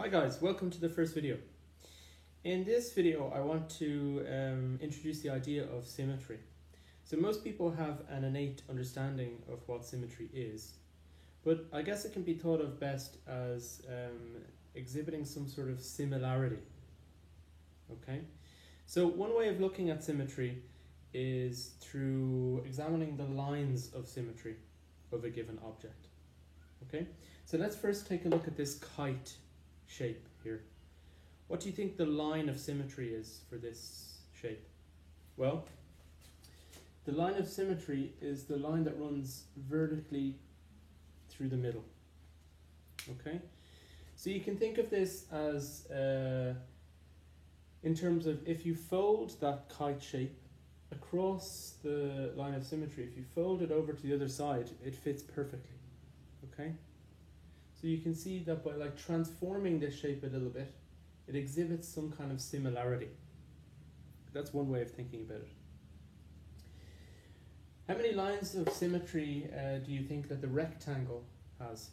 Hi guys, welcome to the first video. In this video I want to introduce the idea of symmetry. So most people have an innate understanding of what symmetry is, but I guess it can be thought of best as exhibiting some sort of similarity. Okay, so one way of looking at symmetry is through examining the lines of symmetry of a given object. Okay, so let's first take a look at this kite shape here. What do you think the line of symmetry is for this shape? Well, the line of symmetry is the line that runs vertically through the middle. Okay, so you can think of this as in terms of if you fold that kite shape across the line of symmetry, if you fold it over to the other side, it fits perfectly. Okay, so you can see that by transforming this shape a little bit, it exhibits some kind of similarity. That's one way of thinking about it. How many lines of symmetry do you think that the rectangle has?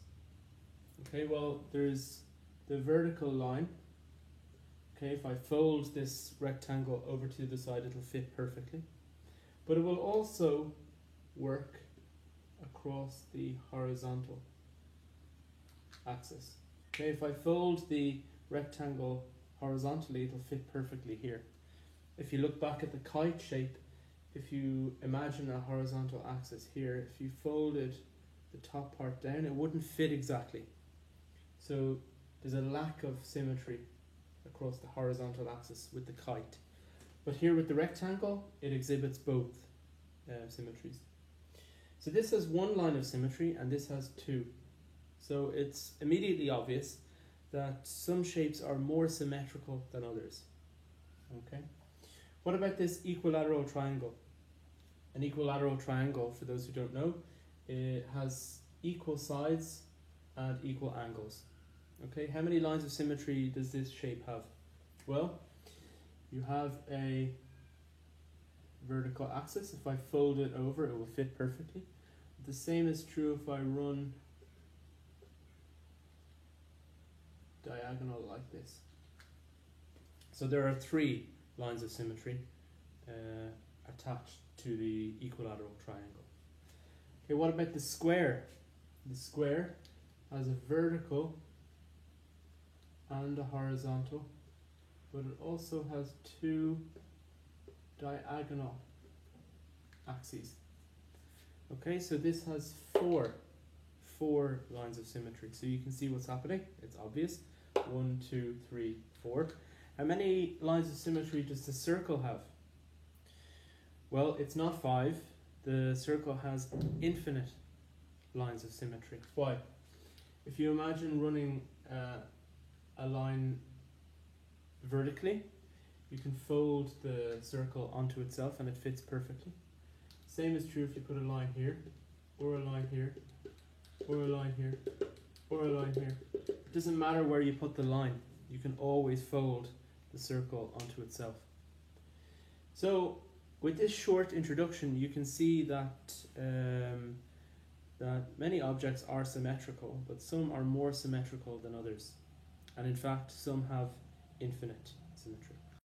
Okay, well, there's the vertical line. Okay, if I fold this rectangle over to the side, it'll fit perfectly. But it will also work across the horizontal axis. Okay, if I fold the rectangle horizontally, it'll fit perfectly here. If you look back at the kite shape, if you imagine a horizontal axis here, if you folded the top part down, it wouldn't fit exactly. So there's a lack of symmetry across the horizontal axis with the kite. But here with the rectangle, it exhibits both symmetries. So this has one line of symmetry and this has two. So it's immediately obvious that some shapes are more symmetrical than others. Okay. What about this equilateral triangle? An equilateral triangle, for those who don't know, it has equal sides and equal angles. Okay, how many lines of symmetry does this shape have? Well, you have a vertical axis. If I fold it over, it will fit perfectly. The same is true if I run diagonal like this. So there are three lines of symmetry attached to the equilateral triangle. Okay, what about the square? The square has a vertical and a horizontal, but it also has two diagonal axes. Okay, so this has four lines of symmetry. So you can see what's happening. It's obvious. 1, 2, 3, 4. How many lines of symmetry does the circle have? Well, it's not 5. The circle has infinite lines of symmetry. Why? If you imagine running a line vertically, you can fold the circle onto itself and it fits perfectly. Same is true if you put a line here, or a line here, or a line here, or a line here. It doesn't matter where you put the line, you can always fold the circle onto itself. So with this short introduction, you can see that that many objects are symmetrical, but some are more symmetrical than others. And in fact, some have infinite symmetry.